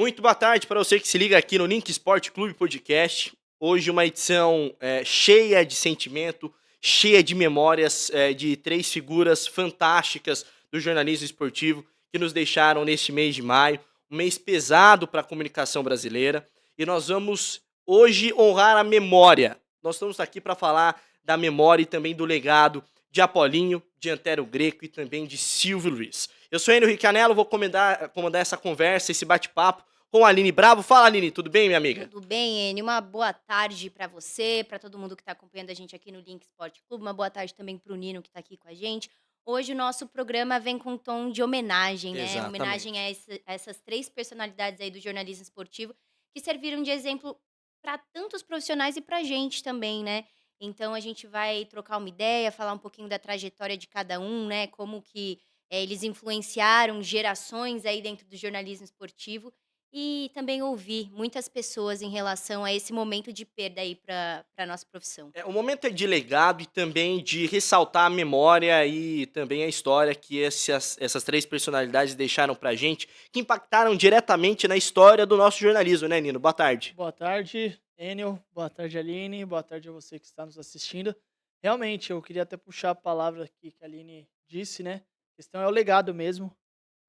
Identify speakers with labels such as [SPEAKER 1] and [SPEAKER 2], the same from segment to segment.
[SPEAKER 1] Muito boa tarde para você que se liga aqui no Link Sport Clube Podcast. Hoje uma edição cheia de sentimento, cheia de memórias de três figuras fantásticas do jornalismo esportivo que nos deixaram neste mês de maio, um mês pesado para a comunicação brasileira. E nós vamos hoje honrar a memória. Nós estamos aqui para falar da memória e também do legado de Apolinho, de Antero Greco e também de Silvio Luiz. Eu sou Enio Ricanello, vou comandar essa conversa, esse bate-papo com a Aline Bravo. Fala, Aline, tudo bem, minha amiga?
[SPEAKER 2] Tudo bem, Enio? Uma boa tarde para você, para todo mundo que está acompanhando a gente aqui no Link Sport Clube. Uma boa tarde também para o Nino que está aqui com a gente. Hoje o nosso programa vem com um tom de homenagem, né? Homenagem a,
[SPEAKER 1] Exatamente.
[SPEAKER 2] a essas três personalidades aí do jornalismo esportivo que serviram de exemplo para tantos profissionais e para a gente também, né? Então a gente vai trocar uma ideia, falar um pouquinho da trajetória de cada um, né? Como que eles influenciaram gerações aí dentro do jornalismo esportivo. E também ouvir muitas pessoas em relação a esse momento de perda aí para a nossa profissão.
[SPEAKER 1] O momento é de legado e também de ressaltar a memória e também a história que essas três personalidades deixaram pra gente, que impactaram diretamente na história do nosso jornalismo, né, Nino? Boa tarde.
[SPEAKER 3] Boa tarde, Enio. Boa tarde, Aline. Boa tarde a você que está nos assistindo. Realmente, eu queria até puxar a palavra aqui que a Aline disse, né? A questão é o legado mesmo,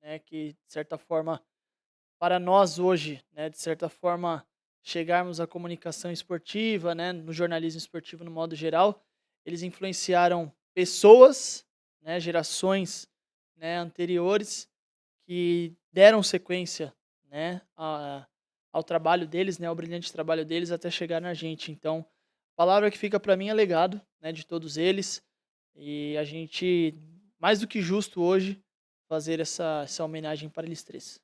[SPEAKER 3] né? Que, de certa forma, para nós hoje, né? De certa forma, chegarmos à comunicação esportiva, né? No jornalismo esportivo no modo geral, eles influenciaram pessoas, né? Gerações, né? Anteriores que deram sequência, né, ao trabalho deles, né, ao brilhante trabalho deles até chegar na gente. Então, a palavra que fica para mim é legado, né, de todos eles. E a gente, mais do que justo hoje, fazer essa homenagem para eles três.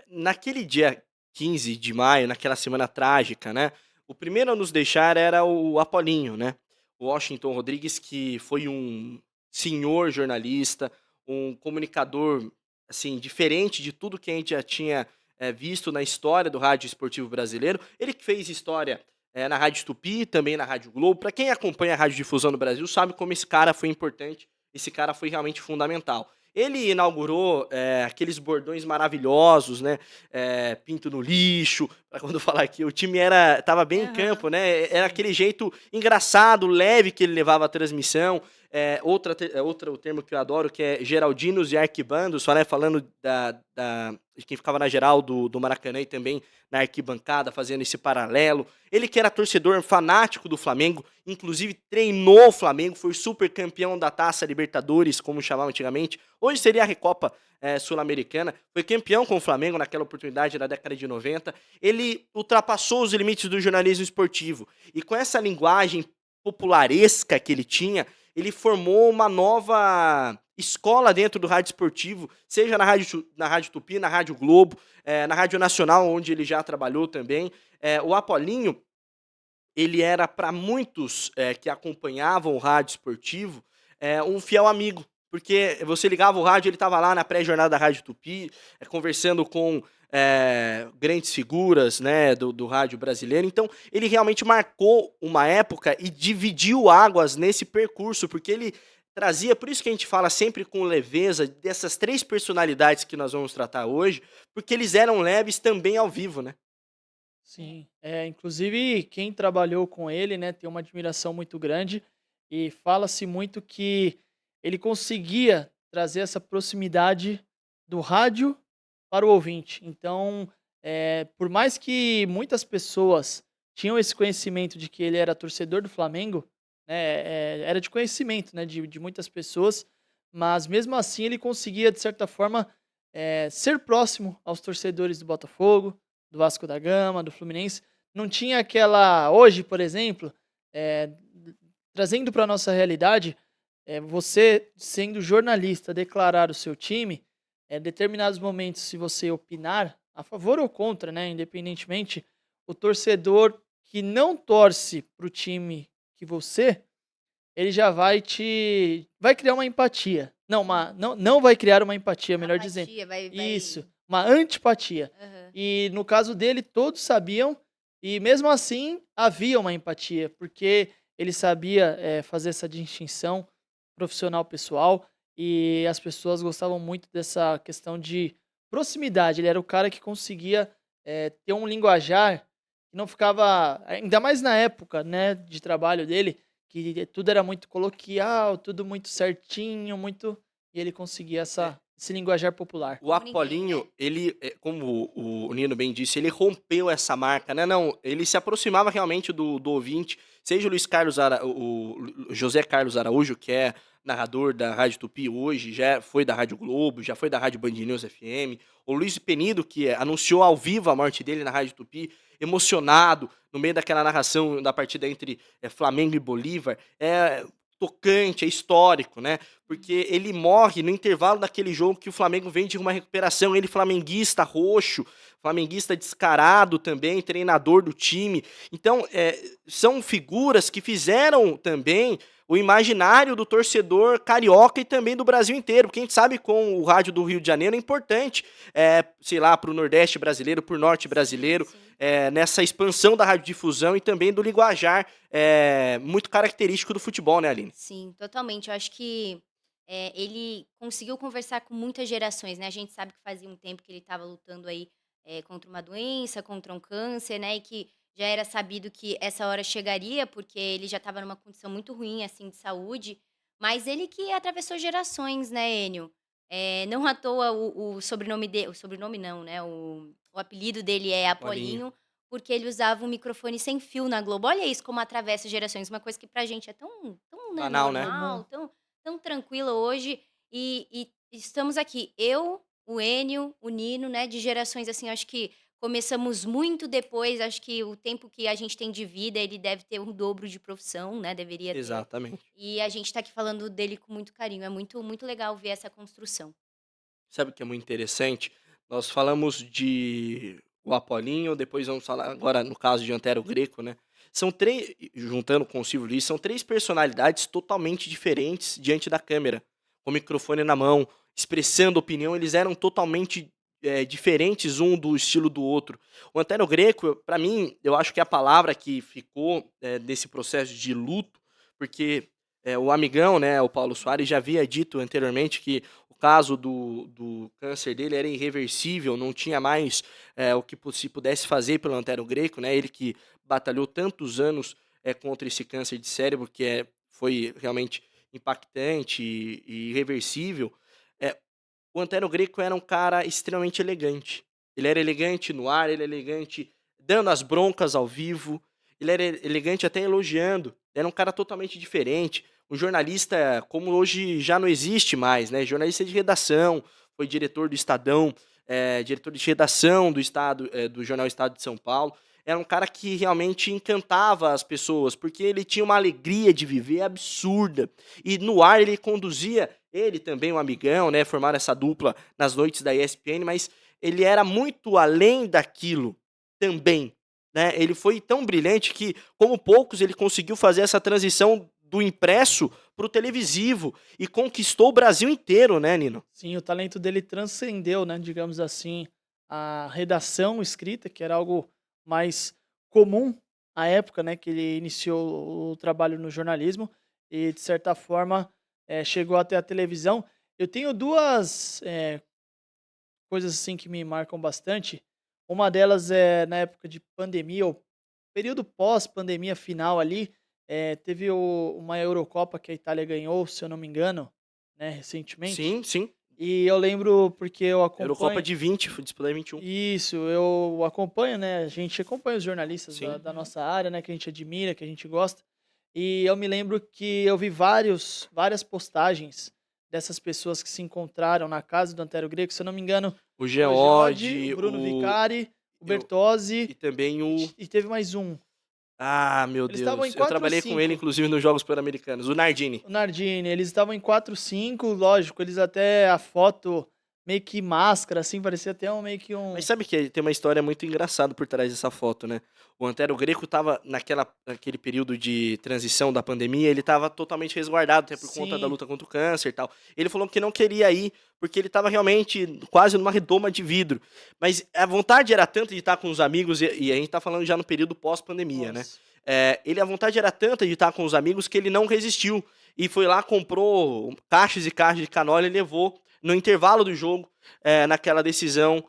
[SPEAKER 1] Naquele dia 15 de maio, naquela semana trágica, né? O primeiro a nos deixar era o Apolinho, né? O Washington Rodrigues, que foi um senhor jornalista, um comunicador, assim, diferente de tudo que a gente já tinha visto na história do rádio esportivo brasileiro. Ele que fez história na Rádio Tupi, também na Rádio Globo. Para quem acompanha a Rádio Difusão no Brasil, sabe como esse cara foi importante, esse cara foi realmente fundamental. Ele inaugurou aqueles bordões maravilhosos, né? Pinto no lixo, para quando falar que o time tava bem em
[SPEAKER 2] Aham,
[SPEAKER 1] campo, né? Era
[SPEAKER 2] sim.
[SPEAKER 1] aquele jeito engraçado, leve que ele levava a transmissão. Outro termo que eu adoro, que é Geraldinos e Arquibandos, só, né, falando de quem ficava na geral do Maracanã e também na arquibancada, fazendo esse paralelo. Ele que era torcedor fanático do Flamengo, inclusive treinou o Flamengo, foi super campeão da Taça Libertadores, como chamava antigamente. Hoje seria a Recopa Sul-Americana. Foi campeão com o Flamengo naquela oportunidade na década de 90. Ele ultrapassou os limites do jornalismo esportivo. E com essa linguagem popularesca que ele tinha, ele formou uma nova escola dentro do rádio esportivo, seja na Rádio Tupi, na Rádio Globo, na Rádio Nacional, onde ele já trabalhou também. O Apolinho, ele era para muitos que acompanhavam o rádio esportivo um fiel amigo, porque você ligava o rádio, ele estava lá na pré-jornada da Rádio Tupi, conversando com grandes figuras, né, do rádio brasileiro. Então, ele realmente marcou uma época e dividiu águas nesse percurso, porque ele trazia, por isso que a gente fala sempre com leveza dessas três personalidades que nós vamos tratar hoje, porque eles eram leves também ao vivo, né?
[SPEAKER 3] Sim, inclusive quem trabalhou com ele, né, tem uma admiração muito grande e fala-se muito que ele conseguia trazer essa proximidade do rádio para o ouvinte. Então, por mais que muitas pessoas tinham esse conhecimento de que ele era torcedor do Flamengo, né, era de conhecimento, né, de muitas pessoas, mas mesmo assim ele conseguia, de certa forma, ser próximo aos torcedores do Botafogo, do Vasco da Gama, do Fluminense. Não tinha aquela. Hoje, por exemplo, trazendo para a nossa realidade, você, sendo jornalista, declarar o seu time, em determinados momentos, se você opinar a favor ou contra, né, independentemente, o torcedor que não torce para o time que você, ele já vai criar uma empatia. Não, não vai criar uma empatia, melhor dizendo.
[SPEAKER 2] Apatia, vai.
[SPEAKER 3] Isso, uma antipatia.
[SPEAKER 2] Aham.
[SPEAKER 3] E no caso dele, todos sabiam, e mesmo assim havia uma empatia, porque ele sabia fazer essa distinção profissional pessoal, e as pessoas gostavam muito dessa questão de proximidade. Ele era o cara que conseguia ter um linguajar que não ficava, ainda mais na época, né, de trabalho dele, que tudo era muito coloquial, tudo muito certinho, muito, e ele conseguia esse linguajar popular.
[SPEAKER 1] O
[SPEAKER 2] Como ninguém,
[SPEAKER 1] Apolinho,
[SPEAKER 2] né?
[SPEAKER 1] ele, como o Nino bem disse, ele rompeu essa marca, né? Não, ele se aproximava realmente do ouvinte, seja o Luiz Carlos o José Carlos Araújo, que é narrador da Rádio Tupi hoje, já foi da Rádio Globo, já foi da Rádio Band News FM, o Luiz Penido, que anunciou ao vivo a morte dele na Rádio Tupi, emocionado, no meio daquela narração da partida entre Flamengo e Bolívar, é tocante, é histórico, né? Porque ele morre no intervalo daquele jogo que o Flamengo vem de uma recuperação, ele flamenguista roxo, flamenguista descarado também, treinador do time. Então, são figuras que fizeram também o imaginário do torcedor carioca e também do Brasil inteiro, porque a gente sabe com o rádio do Rio de Janeiro é importante, sei lá, para o Nordeste brasileiro, para o Norte
[SPEAKER 2] Sim,
[SPEAKER 1] brasileiro,
[SPEAKER 2] sim.
[SPEAKER 1] nessa expansão da radiodifusão e também do linguajar muito característico do futebol, né, Aline?
[SPEAKER 2] Sim, totalmente. Eu acho que ele conseguiu conversar com muitas gerações, né? A gente sabe que fazia um tempo que ele estava lutando aí contra uma doença, contra um câncer, né? E que já era sabido que essa hora chegaria, porque ele já estava numa condição muito ruim, assim, de saúde. Mas ele que atravessou gerações, né, Enio? Não à toa o sobrenome dele, o sobrenome não, né? O apelido dele é
[SPEAKER 1] Apolinho.
[SPEAKER 2] Apolinho, porque ele usava um microfone sem fio na Globo. Olha isso como atravessa gerações, uma coisa que pra gente é tão, né,
[SPEAKER 1] Banal, né?
[SPEAKER 3] Comum.
[SPEAKER 2] normal, tão tranquila hoje, e estamos aqui, eu, o Enio, o Nino, né, de gerações, assim, acho que começamos muito depois, acho que o tempo que a gente tem de vida, ele deve ter o dobro de profissão, né, deveria ter,
[SPEAKER 1] Exatamente.
[SPEAKER 2] e a gente tá aqui falando dele com muito carinho, é muito legal ver essa construção.
[SPEAKER 1] Sabe o que é muito interessante? Nós falamos de o Apolinho, depois vamos falar agora no caso de Antero Greco, né? São três, juntando com o Silvio Luiz, são três personalidades totalmente diferentes diante da câmera, com o microfone na mão, expressando opinião, eles eram totalmente diferentes um do estilo do outro. O Antero Greco, para mim, eu acho que é a palavra que ficou desse processo de luto, porque o amigão, né, o Paulo Soares, já havia dito anteriormente que o caso do câncer dele era irreversível, não tinha mais o que se pudesse fazer pelo Antero Greco, né? Ele que batalhou tantos anos contra esse câncer de cérebro, que foi realmente impactante e irreversível. É, o Antero Greco era um cara extremamente elegante. Ele era elegante no ar, ele era elegante dando as broncas ao vivo, ele era elegante até elogiando. Era um cara totalmente diferente. Um jornalista como hoje já não existe mais, né? Jornalista de redação, foi diretor do Estadão, diretor de redação do Estado, do jornal Estado de São Paulo. Era um cara que realmente encantava as pessoas, porque ele tinha uma alegria de viver absurda. E no ar ele conduzia, ele também, um amigão, né? Formaram essa dupla nas noites da ESPN, mas ele era muito além daquilo também, né? Ele foi tão brilhante que, como poucos, ele conseguiu fazer essa transição do impresso para o televisivo e conquistou o Brasil inteiro, né, Nino?
[SPEAKER 3] Sim, o talento dele transcendeu, né, digamos assim, a redação escrita, que era algo mais comum à época, né, que ele iniciou o trabalho no jornalismo e, de certa forma, chegou até a televisão. Eu tenho duas coisas assim que me marcam bastante. Uma delas é na época de pandemia, ou período pós-pandemia final ali, teve uma Eurocopa que a Itália ganhou, se eu não me engano, né, recentemente.
[SPEAKER 1] Sim, sim.
[SPEAKER 3] E eu lembro porque eu
[SPEAKER 1] Eurocopa
[SPEAKER 3] acompanho
[SPEAKER 1] de 20, foi disputada em 21.
[SPEAKER 3] isso, eu acompanho, né, a gente acompanha os jornalistas
[SPEAKER 1] Sim.
[SPEAKER 3] da nossa área, né, que a gente admira, que a gente gosta. E eu me lembro que eu vi várias postagens dessas pessoas que se encontraram na casa do Antero Greco, se eu não me engano,
[SPEAKER 1] O
[SPEAKER 3] foi o Geode, o
[SPEAKER 1] Geode,
[SPEAKER 3] Bruno Vicari, o Bertozzi
[SPEAKER 1] e também o.
[SPEAKER 3] e teve mais um.
[SPEAKER 1] Ah, meu
[SPEAKER 3] Eles estavam em
[SPEAKER 1] Deus. Eu
[SPEAKER 3] 4 ou
[SPEAKER 1] trabalhei com ele,
[SPEAKER 3] 5.
[SPEAKER 1] inclusive, nos Jogos Pan-Americanos. O Nardini.
[SPEAKER 3] O Nardini, eles estavam em 4, 5, lógico, eles até a foto meio que máscara, assim, parecia até meio que
[SPEAKER 1] Mas sabe que tem uma história muito engraçada por trás dessa foto, né? O Antero Greco tava naquele período de transição da pandemia, ele tava totalmente resguardado, até por conta da
[SPEAKER 3] Sim,
[SPEAKER 1] luta contra o câncer e tal. Ele falou que não queria ir, porque ele tava realmente quase numa redoma de vidro. Mas a vontade era tanta de estar com os amigos, e a gente tá falando já no período pós-pandemia, né?
[SPEAKER 3] nossa.
[SPEAKER 1] A vontade era tanta de estar com os amigos que ele não resistiu. E foi lá, comprou caixas e caixas de canola e levou no intervalo do jogo, naquela decisão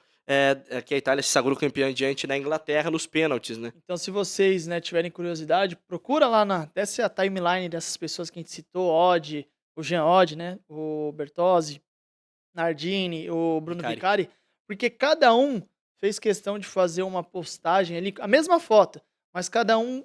[SPEAKER 1] que a Itália se sagrou campeã diante da Inglaterra nos pênaltis, né?
[SPEAKER 3] Então, se vocês, né, tiverem curiosidade, procura lá desce a timeline dessas pessoas que a gente citou, Oddi, o Jean Oddi, né, o Bertozzi, Nardini, o Bruno
[SPEAKER 1] Vicari.
[SPEAKER 3] Vicari, porque cada um fez questão de fazer uma postagem ali, a mesma foto, mas cada um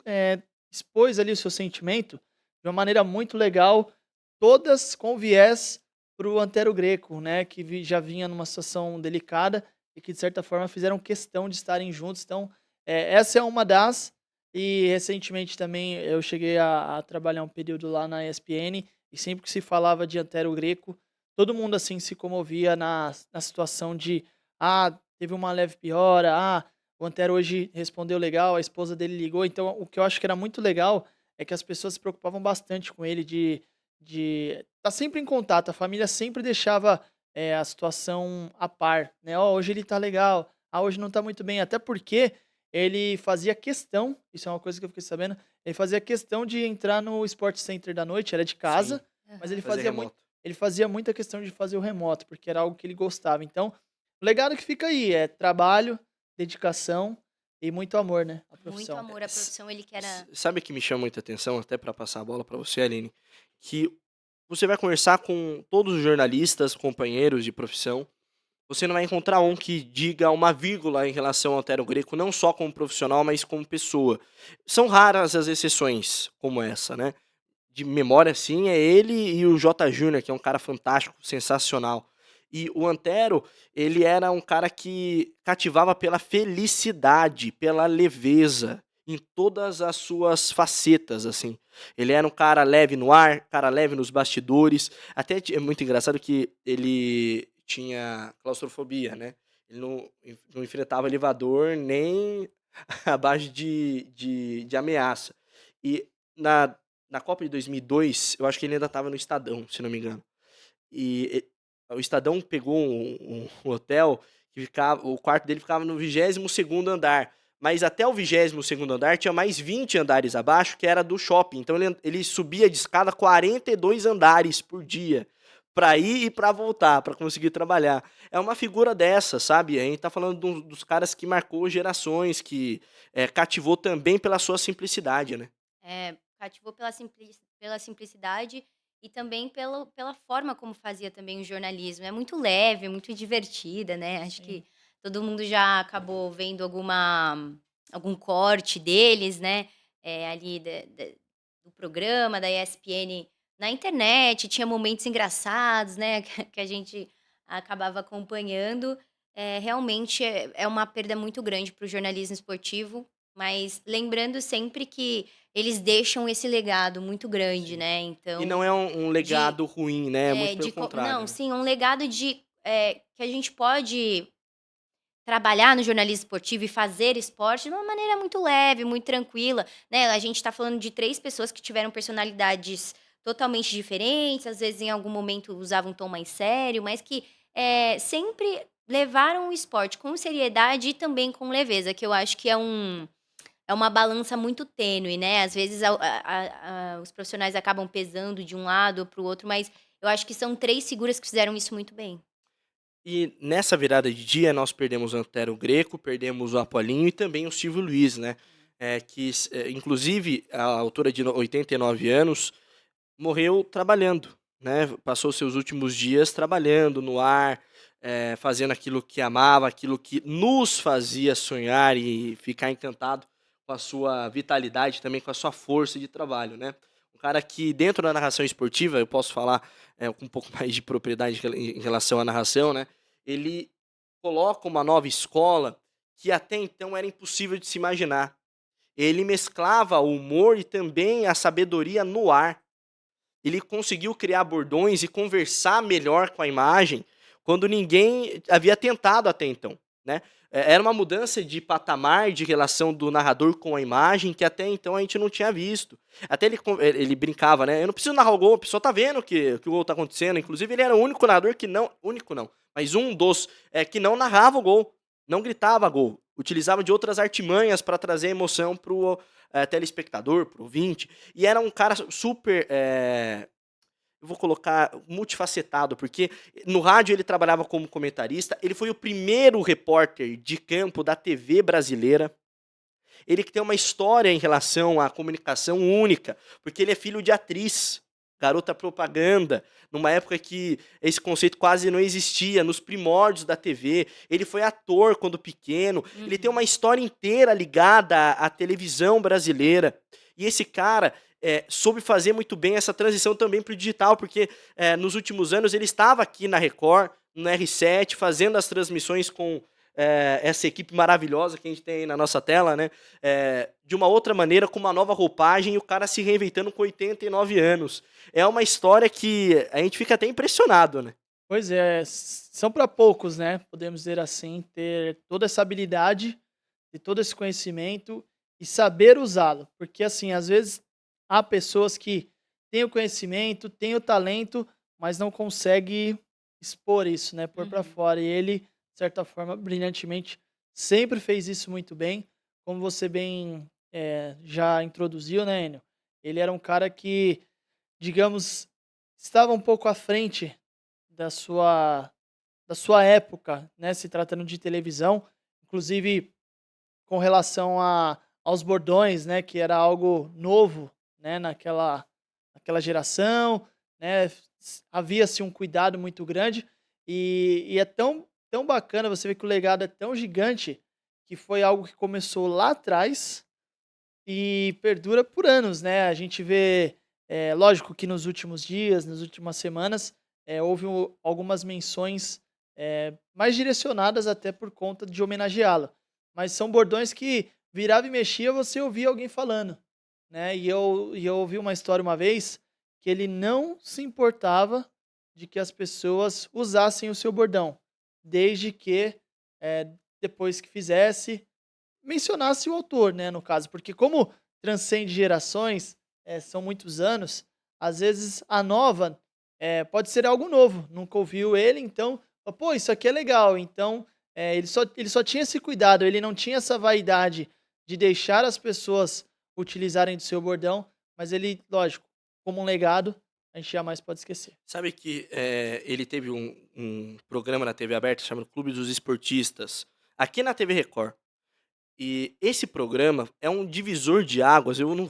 [SPEAKER 3] expôs ali o seu sentimento de uma maneira muito legal, todas com viés para o Antero Greco, né, que já vinha numa situação delicada e que de certa forma fizeram questão de estarem juntos. Então, essa é uma das, e recentemente também eu cheguei a trabalhar um período lá na ESPN, e sempre que se falava de Antero Greco, todo mundo assim se comovia na situação de, teve uma leve piora, o Antero hoje respondeu legal, a esposa dele ligou. Então, o que eu acho que era muito legal é que as pessoas se preocupavam bastante com ele, de estar sempre em contato, a família sempre deixava a situação a par, né? Ó, hoje ele tá legal, hoje não tá muito bem, até porque ele fazia questão, isso é uma coisa que eu fiquei sabendo, ele fazia questão de entrar no Sport Center da noite, era de
[SPEAKER 1] Sim,
[SPEAKER 3] casa, mas
[SPEAKER 2] Aham.
[SPEAKER 1] fazer remoto.
[SPEAKER 3] ele fazia muita questão de fazer o remoto, porque era algo que ele gostava. Então, o legado que fica aí é trabalho, dedicação e muito amor, né, à
[SPEAKER 2] Muito
[SPEAKER 3] profissão.
[SPEAKER 2] amor à profissão, ele que era
[SPEAKER 1] Sabe que me chama muita atenção, até para passar a bola para você, Aline, que você vai conversar com todos os jornalistas, companheiros de profissão, você não vai encontrar um que diga uma vírgula em relação ao Antero Greco, não só como profissional, mas como pessoa. São raras as exceções como essa, né? De memória, sim, é ele e o J. Júnior, que é um cara fantástico, sensacional. E o Antero, ele era um cara que cativava pela felicidade, pela leveza, em todas as suas facetas, assim. Ele era um cara leve no ar, cara leve nos bastidores. Até é muito engraçado que ele tinha claustrofobia, né? Ele não enfrentava elevador nem à base de ameaça. E na, na Copa de 2002, eu acho que ele ainda estava no Estadão, se não me engano. E o Estadão pegou um hotel que ficava, o quarto dele ficava no 22º andar. Mas até o 22º andar tinha mais 20 andares abaixo, que era do shopping. Então ele subia de escada 42 andares por dia para ir e para voltar, para conseguir trabalhar. É uma figura dessa, sabe? A gente tá falando dos caras que marcou gerações, que cativou também pela sua simplicidade, né?
[SPEAKER 2] cativou pela simplicidade e também pela forma como fazia também o jornalismo. É muito leve, muito divertida, né? Acho
[SPEAKER 3] Sim.
[SPEAKER 2] que todo mundo já acabou vendo algum corte deles, né? Ali do programa da ESPN na internet, tinha momentos engraçados, né? Que a gente acabava acompanhando. Realmente é uma perda muito grande para o jornalismo esportivo, mas lembrando sempre que eles deixam esse legado muito grande,
[SPEAKER 1] Sim.
[SPEAKER 2] né,
[SPEAKER 1] E
[SPEAKER 2] então
[SPEAKER 1] não é um
[SPEAKER 2] de
[SPEAKER 1] legado ruim, né? Muito pelo
[SPEAKER 2] de co
[SPEAKER 1] contrário,
[SPEAKER 2] não,
[SPEAKER 1] né?
[SPEAKER 2] sim, um legado que a gente pode trabalhar no jornalismo esportivo e fazer esporte de uma maneira muito leve, muito tranquila, né. A gente está falando de 3 pessoas que tiveram personalidades totalmente diferentes, às vezes em algum momento usavam um tom mais sério, mas que, sempre levaram o esporte com seriedade e também com leveza, que eu acho que é uma balança muito tênue, né, às vezes os profissionais acabam pesando de um lado ou para o outro, mas eu acho que são 3 figuras que fizeram isso muito bem.
[SPEAKER 1] E nessa virada de dia, nós perdemos o Antero Greco, perdemos o Apolinho e também o Silvio Luiz, né? Inclusive, a altura de 89 anos, morreu trabalhando, né? Passou seus últimos dias trabalhando no ar, fazendo aquilo que amava, aquilo que nos fazia sonhar e ficar encantado com a sua vitalidade, também com a sua força de trabalho, né? Um cara que dentro da narração esportiva, eu posso falar com um pouco mais de propriedade em relação à narração, né? Ele coloca uma nova escola que até então era impossível de se imaginar. Ele mesclava o humor e também a sabedoria no ar. Ele conseguiu criar bordões e conversar melhor com a imagem quando ninguém havia tentado até então, né? Era uma mudança de patamar de relação do narrador com a imagem que até então a gente não tinha visto. Até ele brincava, né? Eu não preciso narrar o gol, a pessoa tá vendo que o gol tá acontecendo. Inclusive, ele era o único narrador que não. Único não, mas um dos que não narrava o gol, não gritava gol. Utilizava de outras artimanhas para trazer emoção pro telespectador, pro ouvinte. E era um cara super eu vou colocar multifacetado, porque no rádio ele trabalhava como comentarista, ele foi o primeiro repórter de campo da TV brasileira. Ele que tem uma história em relação à comunicação única, porque ele é filho de atriz, garota propaganda, numa época que esse conceito quase não existia, nos primórdios da TV. Ele foi ator quando pequeno, ele tem
[SPEAKER 2] Uhum.
[SPEAKER 1] uma história inteira ligada à televisão brasileira. E esse cara soube fazer muito bem essa transição também para o digital, porque nos últimos anos ele estava aqui na Record, no R7, fazendo as transmissões com essa equipe maravilhosa que a gente tem aí na nossa tela, né? De uma outra maneira, com uma nova roupagem, e o cara se reinventando com 89 anos. É uma história que a gente fica até impressionado, né?
[SPEAKER 3] Pois é, são para poucos, né, podemos dizer assim, ter toda essa habilidade, ter todo esse conhecimento e saber usá-lo, porque assim, às vezes há pessoas que têm o conhecimento, têm o talento, mas não consegue expor isso, né, pôr para
[SPEAKER 2] Uhum.
[SPEAKER 3] fora. E ele, de certa forma, brilhantemente, sempre fez isso muito bem, como você bem já introduziu, né, Enio? Ele era um cara que, digamos, estava um pouco à frente da sua da sua época, né, se tratando de televisão, inclusive com relação aos bordões, né, que era algo novo, né, naquela geração, né, havia-se um cuidado muito grande, e é tão bacana você ver que o legado é tão gigante, que foi algo que começou lá atrás e perdura por anos, né. A gente vê, lógico que nos últimos dias, nas últimas semanas, houve algumas menções, mais direcionadas até por conta de homenageá-la. Mas são bordões que virava e mexia, você ouvia alguém falando, né. E eu ouvi uma história uma vez, que ele não se importava de que as pessoas usassem o seu bordão, desde que, depois que fizesse, mencionasse o autor, né, no caso, porque como transcende gerações, são muitos anos, às vezes a nova, pode ser algo novo, nunca ouviu ele, então, "Pô, isso aqui é legal", então, ele só tinha esse cuidado, ele não tinha essa vaidade de deixar as pessoas utilizarem do seu bordão, mas ele, lógico, como um legado, a gente jamais pode esquecer.
[SPEAKER 1] Sabe que ele teve um programa na TV aberta chamado Clube dos Esportistas, aqui na TV Record. E esse programa é um divisor de águas, eu não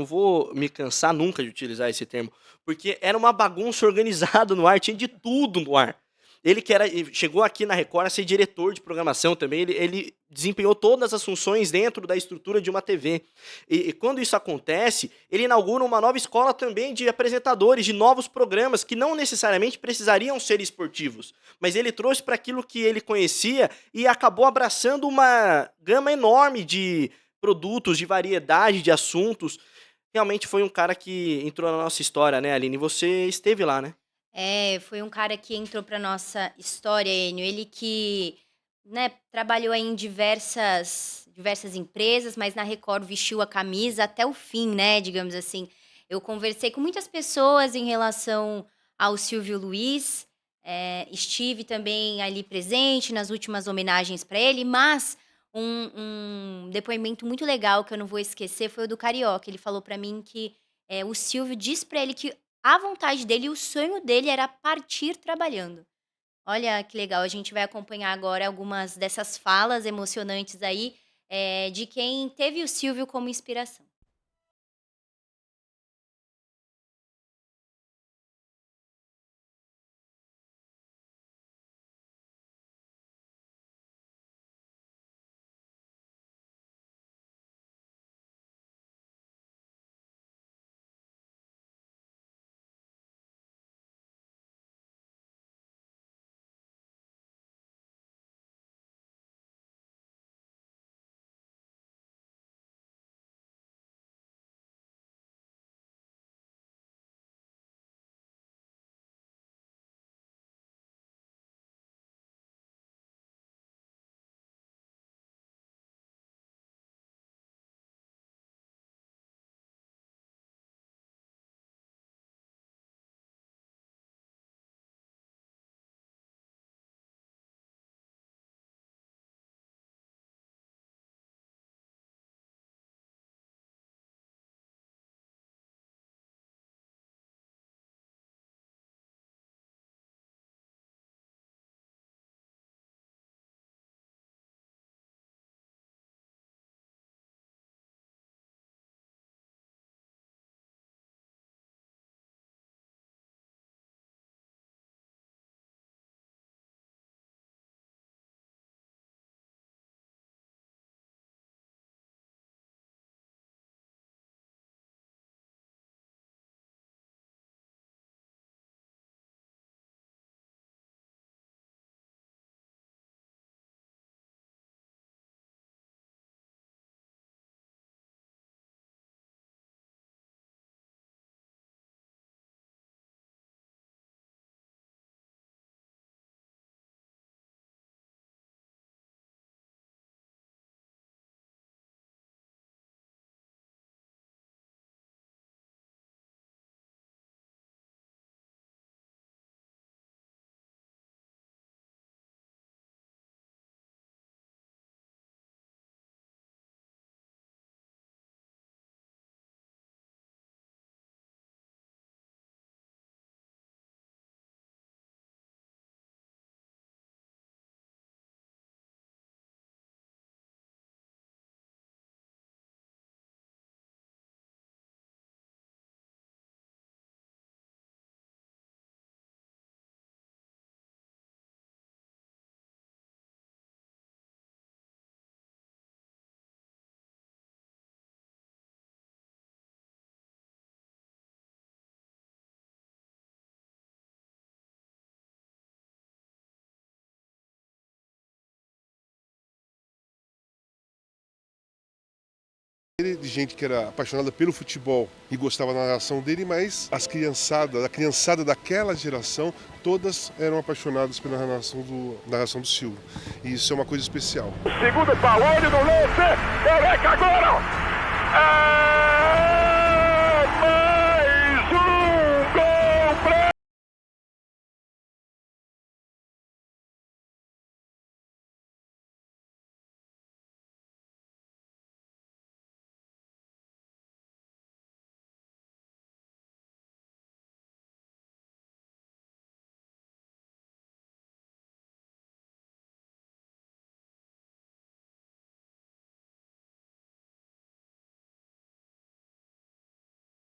[SPEAKER 1] vou me cansar nunca de utilizar esse termo, porque era uma bagunça organizada no ar, tinha de tudo no ar. Ele que era chegou aqui na Record a ser diretor de programação também, ele desempenhou todas as funções dentro da estrutura de uma TV. E quando isso acontece, ele inaugura uma nova escola também de apresentadores, de novos programas que não necessariamente precisariam ser esportivos, mas ele trouxe para aquilo que ele conhecia e acabou abraçando uma gama enorme de produtos, de variedade de assuntos. Realmente foi um cara que entrou na nossa história, né, Aline? Você esteve lá, né?
[SPEAKER 2] É, foi um cara que entrou pra nossa história, Enio. Ele que, né, trabalhou aí em diversas empresas, mas na Record vestiu a camisa até o fim, né, digamos assim. Eu conversei com muitas pessoas em relação ao Silvio Luiz, estive também ali presente nas últimas homenagens para ele, mas um depoimento muito legal que eu não vou esquecer foi o do Carioca. Ele falou para mim que, o Silvio disse para ele que a vontade dele e o sonho dele era partir trabalhando. Olha que legal, a gente vai acompanhar agora algumas dessas falas emocionantes aí, de quem teve o Silvio como inspiração.
[SPEAKER 4] De gente que era apaixonada pelo futebol e gostava da narração dele, mas a criançada daquela geração, todas eram apaixonadas pela narração do Silvio. E isso é uma coisa especial.
[SPEAKER 5] Segundo pau, olho no lance, Eureka agora! É mais um gol pra...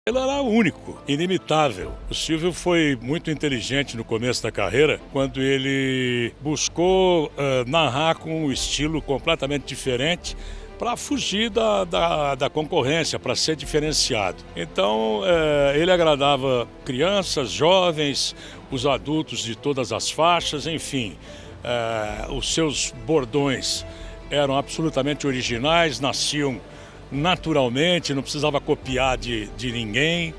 [SPEAKER 6] Ele era único, inimitável. O Silvio foi muito inteligente no começo da carreira, quando ele buscou narrar com um estilo completamente diferente para fugir da concorrência, para ser diferenciado. Então, ele agradava crianças, jovens, os adultos de todas as faixas, enfim. Os seus bordões eram absolutamente originais, nasciam naturalmente, não precisava copiar de ninguém.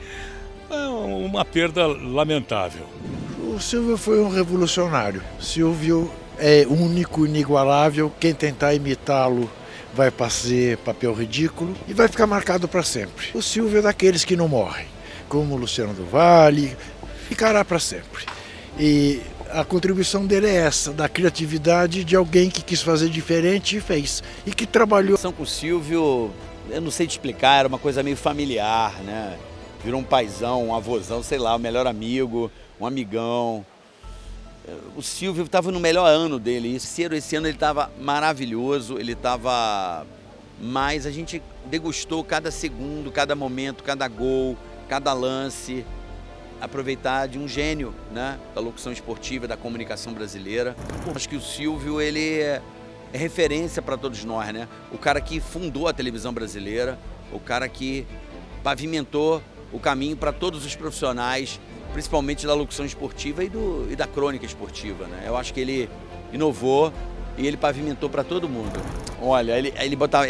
[SPEAKER 6] É uma perda lamentável.
[SPEAKER 7] O Silvio foi um revolucionário. O Silvio é único, inigualável. Quem tentar imitá-lo vai fazer papel ridículo e vai ficar marcado para sempre. O Silvio é daqueles que não morrem, como o Luciano do Vale, ficará para sempre. E a contribuição dele é essa, da criatividade de alguém que quis fazer diferente e fez. E que trabalhou.
[SPEAKER 8] Com o Silvio, eu não sei te explicar, era uma coisa meio familiar, né? Virou um paizão, um avôzão, sei lá, um melhor amigo, um amigão. O Silvio estava no melhor ano dele. Esse ano ele estava maravilhoso, ele estava... Mas a gente degustou cada segundo, cada momento, cada gol, cada lance. Aproveitar de um gênio, né? Da locução esportiva, da comunicação brasileira. Acho que o Silvio, ele é referência para todos nós, né? O cara que fundou a televisão brasileira, o cara que pavimentou o caminho para todos os profissionais, principalmente da locução esportiva e da crônica esportiva, né? Eu acho que ele inovou e ele pavimentou para todo mundo. Olha, ele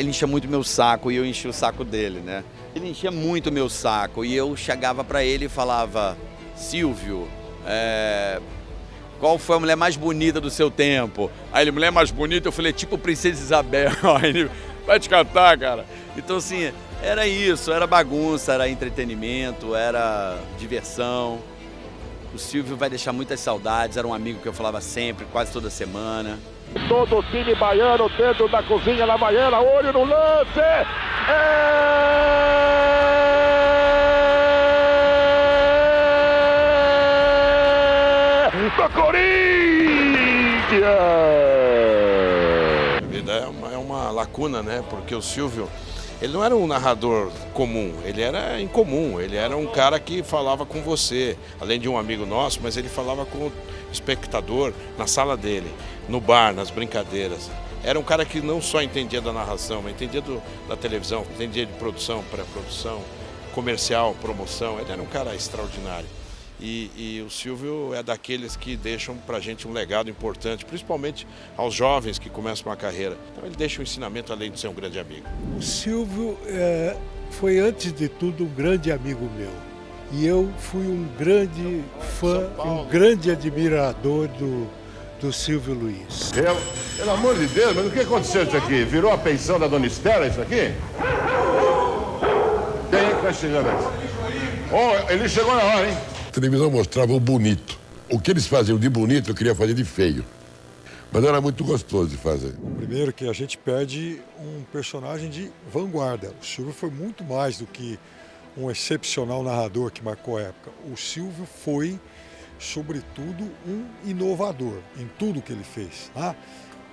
[SPEAKER 8] enchia muito meu saco e eu enchia o saco dele, né? Ele enchia muito meu saco e eu chegava para ele e falava: Silvio, qual foi a mulher mais bonita do seu tempo? Aí ele, mulher mais bonita, eu falei, tipo Princesa Isabel. Aí ele, vai te cantar, cara. Então, assim, era isso, era bagunça, era entretenimento, era diversão. O Silvio vai deixar muitas saudades, era um amigo que eu falava sempre, quase toda semana.
[SPEAKER 5] Todo o time baiano dentro da cozinha na Baiana, olho no lance! Do Corinthians!
[SPEAKER 9] A vida é uma lacuna, né? Porque o Silvio, ele não era um narrador comum, ele era incomum, ele era um cara que falava com você, além de um amigo nosso, mas ele falava com o espectador na sala dele, no bar, nas brincadeiras. Era um cara que não só entendia da narração, mas entendia da televisão, entendia de produção, pré-produção, comercial, promoção. Ele era um cara extraordinário. E o Silvio é daqueles que deixam pra gente um legado importante, principalmente aos jovens que começam uma carreira. Então ele deixa um ensinamento além de ser um grande amigo.
[SPEAKER 10] O Silvio foi, antes de tudo, um grande amigo meu. E eu fui um grande fã, um grande admirador do Silvio Luiz.
[SPEAKER 5] Pelo amor de Deus, mas o que aconteceu isso aqui? Virou a pensão da Dona Estela isso aqui? Quem é que tá chegando aqui? Oh, ele chegou na hora, hein?
[SPEAKER 11] A televisão mostrava o bonito. O que eles faziam de bonito, eu queria fazer de feio. Mas era muito gostoso de fazer.
[SPEAKER 10] Primeiro que a gente perde um personagem de vanguarda. O Silvio foi muito mais do que um excepcional narrador que marcou a época. O Silvio foi, sobretudo, um inovador em tudo que ele fez. Tá?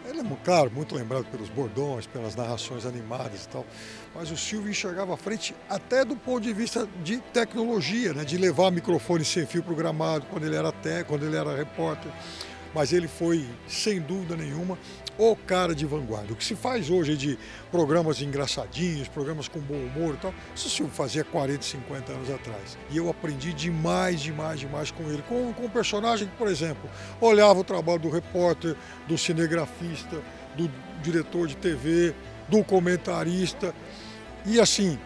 [SPEAKER 10] Ele é, claro, muito lembrado pelos bordões, pelas narrações animadas e tal, mas o Silvio enxergava à frente até do ponto de vista de tecnologia, né? De levar microfone sem fio para o gramado quando ele era repórter. Mas ele foi, sem dúvida nenhuma, o cara de vanguarda. O que se faz hoje de programas engraçadinhos, programas com bom humor e tal, isso o Silvio fazia 40, 50 anos atrás. E eu aprendi demais com ele. Com um personagem que, por exemplo, olhava o trabalho do repórter, do cinegrafista, do diretor de TV, do comentarista, E assim,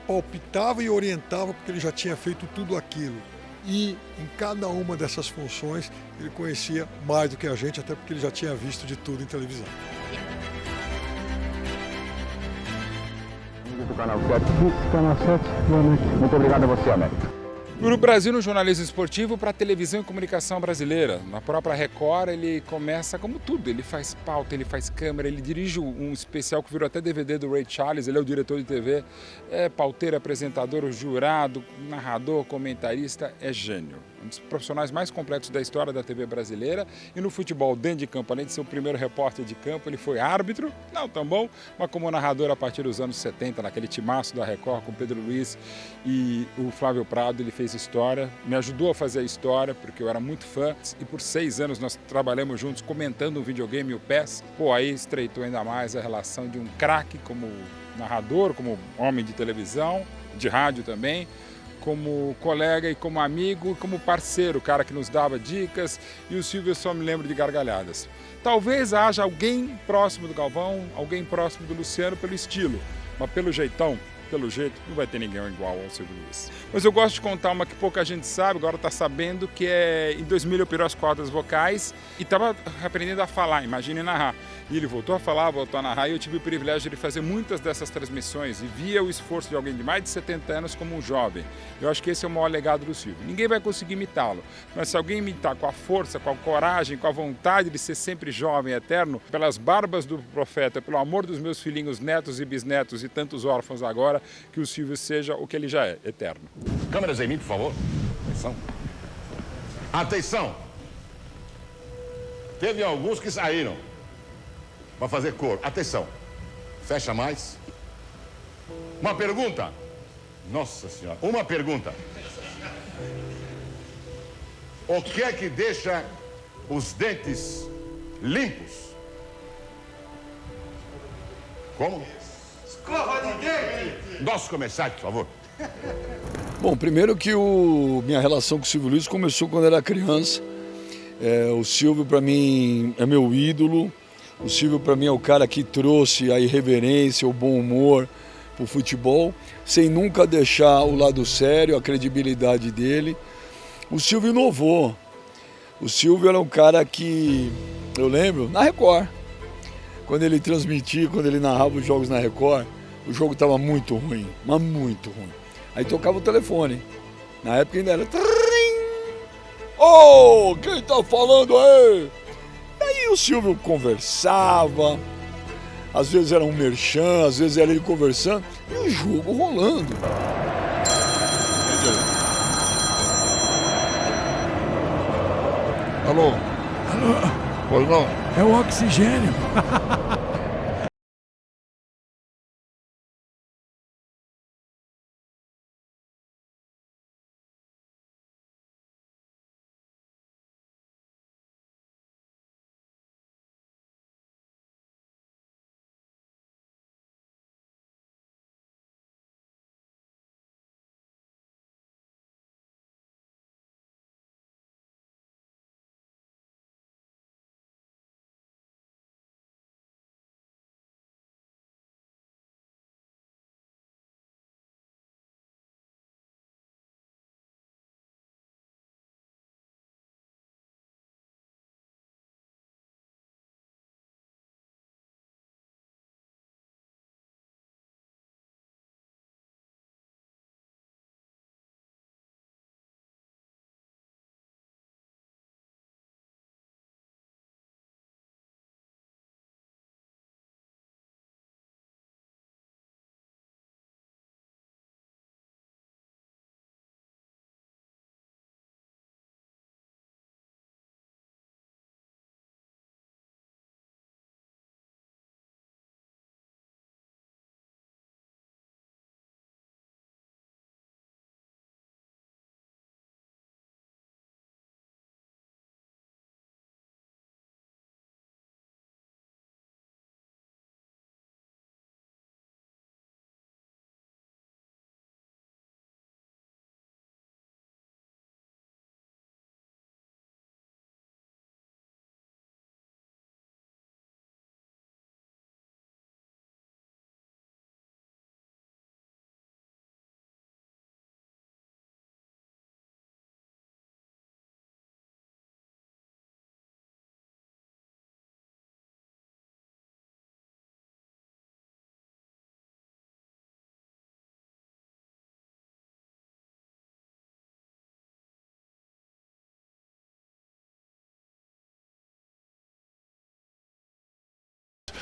[SPEAKER 10] palpitava e orientava porque ele já tinha feito tudo aquilo. E em cada uma dessas funções ele conhecia mais do que a gente, até porque ele já tinha visto de tudo em televisão.
[SPEAKER 12] Do Canal 7. Canal 7, boa noite. Muito obrigado a você, América.
[SPEAKER 13] No Brasil, no jornalismo esportivo, para a televisão e comunicação brasileira. Na própria Record, ele começa como tudo. Ele faz pauta, ele faz câmera, ele dirige um especial que virou até DVD do Ray Charles. Ele é o diretor de TV, é pauteiro, apresentador, jurado, narrador, comentarista, é gênio. Um dos profissionais mais completos da história da TV brasileira. E no futebol, dentro de campo, além de ser o primeiro repórter de campo, ele foi árbitro, não tão bom, mas como narrador a partir dos anos 70, naquele timaço da Record com Pedro Luiz e o Flávio Prado, ele fez história, me ajudou a fazer a história, porque eu era muito fã, e por 6 anos nós trabalhamos juntos comentando um videogame, o PES. Pô, aí estreitou ainda mais a relação de um craque como narrador, como homem de televisão, de rádio também, como colega e como amigo, como parceiro, o cara que nos dava dicas, e o Silvio eu só me lembro de gargalhadas. Talvez haja alguém próximo do Galvão, alguém próximo do Luciano pelo estilo, mas pelo jeitão, pelo jeito, não vai ter ninguém igual ao Silvio Luiz. Mas eu gosto de contar uma que pouca gente sabe, agora está sabendo, que em 2000 eu pirou as cordas vocais e estava aprendendo a falar, imagine narrar. E ele voltou a falar, voltou a narrar, e eu tive o privilégio de fazer muitas dessas transmissões e via o esforço de alguém de mais de 70 anos como um jovem. Eu acho que esse é o maior legado do Silvio. Ninguém vai conseguir imitá-lo, mas se alguém imitar com a força, com a coragem, com a vontade de ser sempre jovem e eterno, pelas barbas do profeta, pelo amor dos meus filhinhos, netos e bisnetos e tantos órfãos agora, que o Silvio seja o que ele já é, eterno.
[SPEAKER 5] Câmeras em mim, por favor. Atenção. Atenção! Teve alguns que saíram para fazer cor. Atenção. Fecha mais. Uma pergunta. Nossa Senhora. Uma pergunta. O que é que deixa os dentes limpos? Como? Escova de dente! Nosso comerciante, por favor.
[SPEAKER 14] Bom, primeiro que minha relação com o Silvio Luiz começou quando eu era criança. O Silvio, para mim, é meu ídolo. O Silvio, para mim, é o cara que trouxe a irreverência, o bom humor para o futebol, sem nunca deixar o lado sério, a credibilidade dele. O Silvio inovou. O Silvio era um cara que, eu lembro, na Record, quando ele transmitia, quando ele narrava os jogos na Record, o jogo estava muito ruim, mas muito ruim. Aí tocava o telefone. Na época ainda era... Ô, quem tá falando aí? Daí o Silvio conversava, às vezes era um merchan, às vezes era ele conversando, e o jogo rolando.
[SPEAKER 10] Alô? Alô? Pois não?
[SPEAKER 15] É o oxigênio.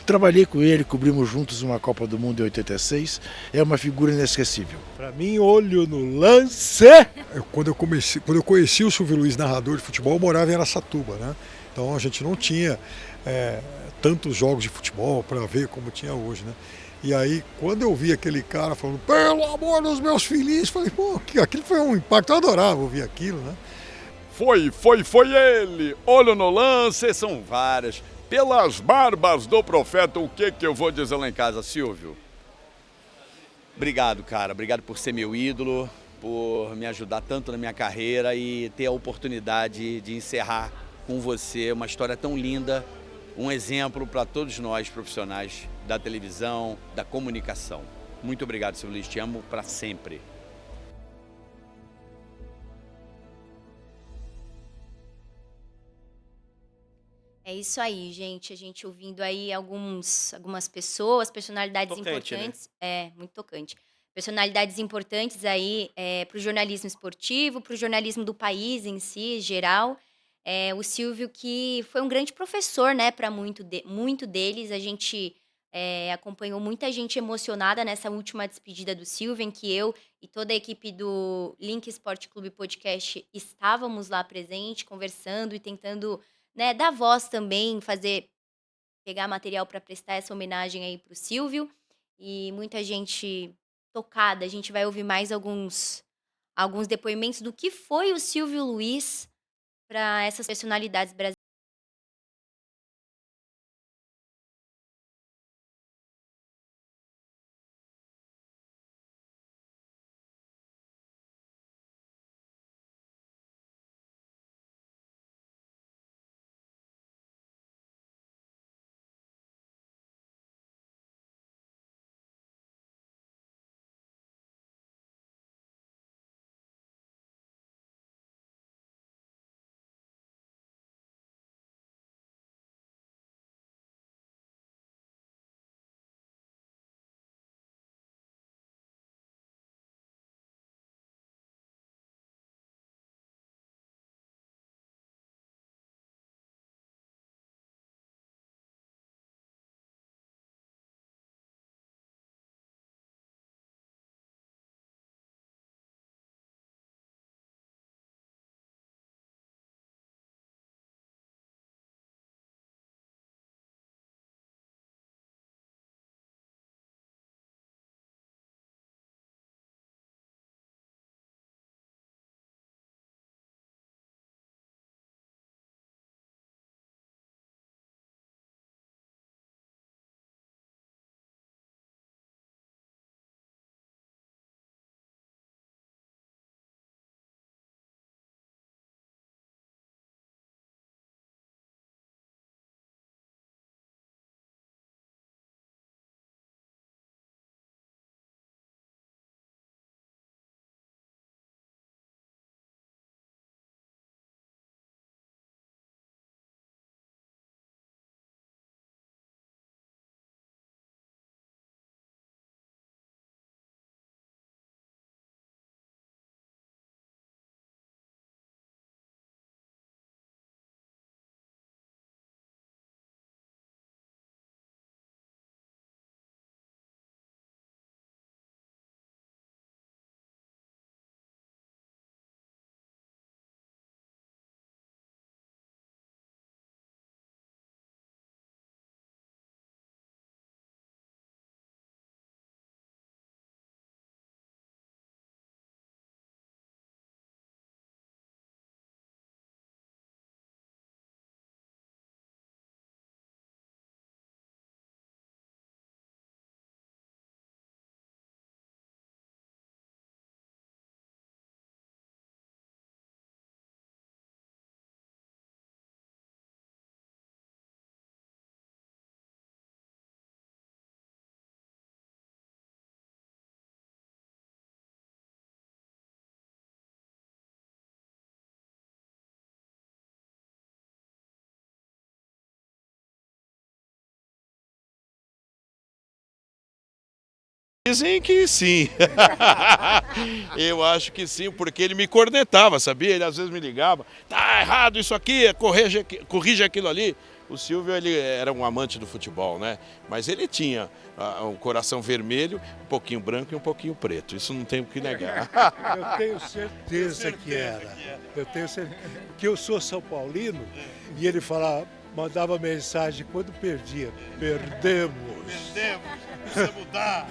[SPEAKER 7] trabalhei com ele, cobrimos juntos uma Copa do Mundo em 86, é uma figura inesquecível.
[SPEAKER 10] Para mim, olho no lance! Quando eu conheci o Silvio Luiz, narrador de futebol, eu morava em Araçatuba, né? Então a gente não tinha tantos jogos de futebol para ver como tinha hoje, né? E aí, quando eu vi aquele cara falando, pelo amor dos meus filhos, falei, pô, aquilo foi um impacto, eu adorava ouvir aquilo, né?
[SPEAKER 15] Foi ele! Olho no lance, são várias. Pelas barbas do profeta, o que eu vou dizer lá em casa, Silvio?
[SPEAKER 8] Obrigado, cara. Obrigado por ser meu ídolo, por me ajudar tanto na minha carreira e ter a oportunidade de encerrar com você uma história tão linda, um exemplo para todos nós profissionais da televisão, da comunicação. Muito obrigado, Silvio Luiz. Te amo para sempre.
[SPEAKER 2] É isso aí, gente. A gente ouvindo aí algumas pessoas, personalidades
[SPEAKER 1] Tocante, né?
[SPEAKER 2] importantes. É, muito tocante. Personalidades importantes aí para o jornalismo esportivo, para o jornalismo do país em si, geral. O Silvio, que foi um grande professor, né, para muito deles. A gente acompanhou muita gente emocionada nessa última despedida do Silvio, em que eu e toda a equipe do Link Esporte Clube Podcast estávamos lá presente, conversando e tentando, né, dar voz também, pegar material para prestar essa homenagem aí para o Silvio. E muita gente tocada. A gente vai ouvir mais alguns depoimentos do que foi o Silvio Luiz para essas personalidades brasileiras.
[SPEAKER 9] Dizem que sim. Eu acho que sim, porque ele me cornetava, sabia? Ele às vezes me ligava, tá errado isso aqui, corrija aquilo ali. O Silvio, ele era um amante do futebol, né? Mas ele tinha um coração vermelho, um pouquinho branco e um pouquinho preto. Isso não tem o que negar.
[SPEAKER 16] Eu tenho certeza que era. Eu tenho certeza que eu sou São Paulino e ele mandava mensagem quando perdia. Perdemos.
[SPEAKER 5] Precisa mudar.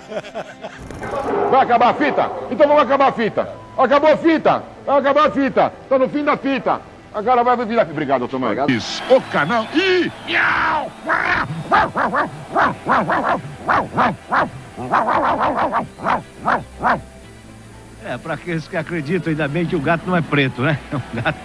[SPEAKER 5] Vai acabar a fita? Então vamos acabar a fita. Acabou a fita. Vai acabar a fita. Tá no fim da fita. Agora vai virar. Obrigado, doutor Mãe. Isso. O canal. Ih! Miau!
[SPEAKER 17] Para aqueles que acreditam, ainda bem que o gato não é preto, né? O gato...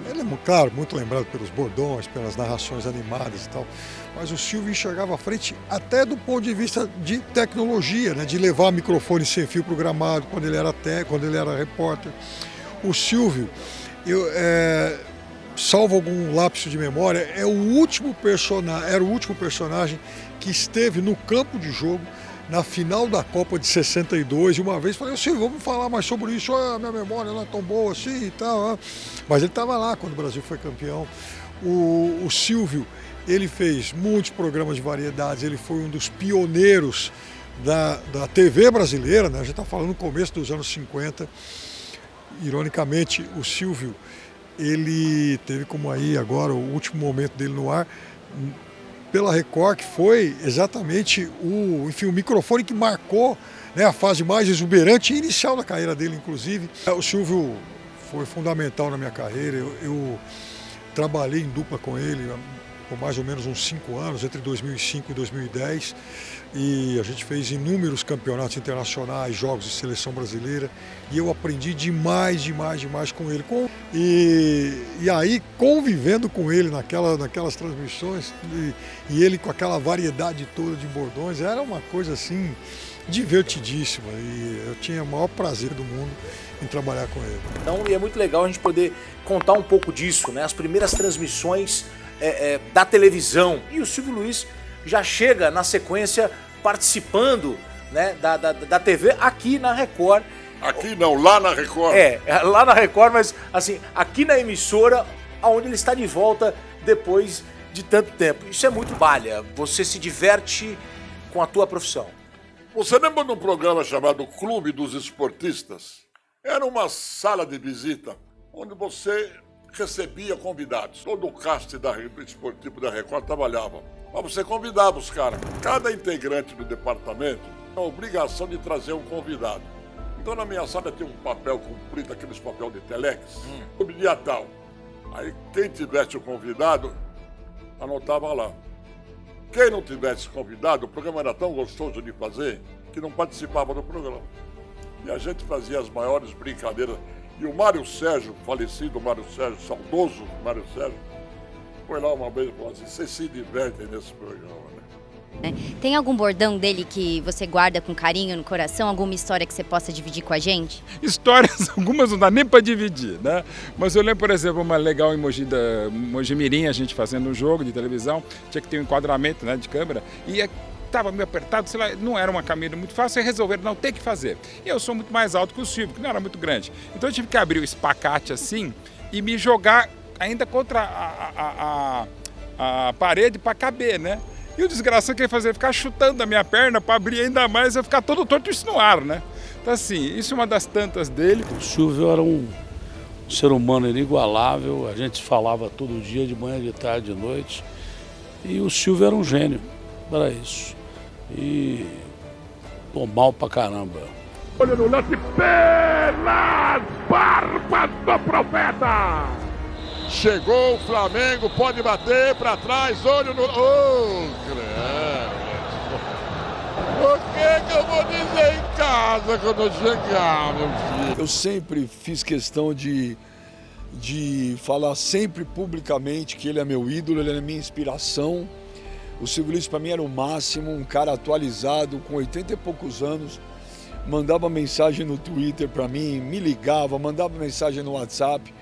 [SPEAKER 10] Ele é, claro, muito lembrado pelos bordões, pelas narrações animadas e tal, mas o Silvio enxergava à frente até do ponto de vista de tecnologia, né? De levar microfone sem fio para o gramado quando ele era repórter. O Silvio, salvo algum lapso de memória, era o último personagem que esteve no campo de jogo na final da Copa de 62, e uma vez falei, Silvio, vamos falar mais sobre isso, a minha memória não é tão boa assim e tal. Mas ele estava lá quando o Brasil foi campeão. O Silvio, ele fez muitos programas de variedades, ele foi um dos pioneiros da TV brasileira, né? A gente está falando no começo dos anos 50. Ironicamente, o Silvio, ele teve como aí agora o último momento dele no ar, pela Record, que foi exatamente o microfone que marcou, né, a fase mais exuberante e inicial da carreira dele, inclusive. O Silvio foi fundamental na minha carreira, eu trabalhei em dupla com ele por mais ou menos uns 5 anos, entre 2005 e 2010, e a gente fez inúmeros campeonatos internacionais, jogos de seleção brasileira, e eu aprendi demais com ele. E aí, convivendo com ele naquelas transmissões, e ele com aquela variedade toda de bordões, era uma coisa assim divertidíssima, e eu tinha o maior prazer do mundo em trabalhar com ele.
[SPEAKER 18] Então, e é muito legal a gente poder contar um pouco disso, né? As primeiras transmissões da televisão. E o Silvio Luiz já chega na sequência participando, né, da TV aqui na Record.
[SPEAKER 11] Aqui não, lá na Record.
[SPEAKER 18] Lá na Record, mas assim, aqui na emissora, onde ele está de volta depois de tanto tempo. Isso é muito balha. Você se diverte com a tua profissão.
[SPEAKER 11] Você lembra de um programa chamado Clube dos Esportistas? Era uma sala de visita onde você recebia convidados. Todo o cast esportivo da Record trabalhava. Mas você convidava os caras. Cada integrante do departamento tinha a obrigação de trazer um convidado. Então na minha sala tinha um papel comprido, aqueles papel de telex, sobre dia tal. Aí quem tivesse o convidado, anotava lá. Quem não tivesse convidado, o programa era tão gostoso de fazer que não participava do programa. E a gente fazia as maiores brincadeiras. E o Mário Sérgio, falecido Mário Sérgio, saudoso Mário Sérgio, foi lá uma vez e falou assim, vocês se divertem nesse programa, né?
[SPEAKER 2] Tem algum bordão dele que você guarda com carinho no coração? Alguma história que você possa dividir com a gente?
[SPEAKER 13] Histórias, algumas não dá nem para dividir, né? Mas eu lembro, por exemplo, uma legal em Mogi Mirim, a gente fazendo um jogo de televisão, tinha que ter um enquadramento, né, de câmera, e estava meio apertado, sei lá, não era uma caminhada muito fácil, e resolveram não ter que fazer. E eu sou muito mais alto que o Silvio, que não era muito grande. Então eu tive que abrir o espacate assim e me jogar ainda contra a parede para caber, né? E o desgraçado queria fazer, ficar chutando a minha perna para abrir ainda mais e eu ficar todo torto isso no ar, né? Então assim, isso é uma das tantas dele.
[SPEAKER 19] O Silvio era um ser humano inigualável, a gente falava todo dia, de manhã, de tarde, de noite. E o Silvio era um gênio, era isso. E tô mal pra caramba.
[SPEAKER 11] Olha no lance pelas barbas do Profeta! Chegou o Flamengo, pode bater pra trás, olho no... Oh, o que eu vou dizer em casa quando eu chegar, meu filho?
[SPEAKER 14] Eu sempre fiz questão de falar sempre publicamente que ele é meu ídolo, ele é minha inspiração. O Silvio Luiz para mim era o máximo, um cara atualizado, com 80 e poucos anos, mandava mensagem no Twitter para mim, me ligava, mandava mensagem no WhatsApp.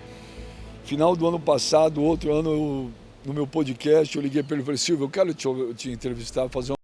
[SPEAKER 14] Final do ano passado, outro ano, no meu podcast, eu liguei para ele e falei, Silvio, eu quero te entrevistar, fazer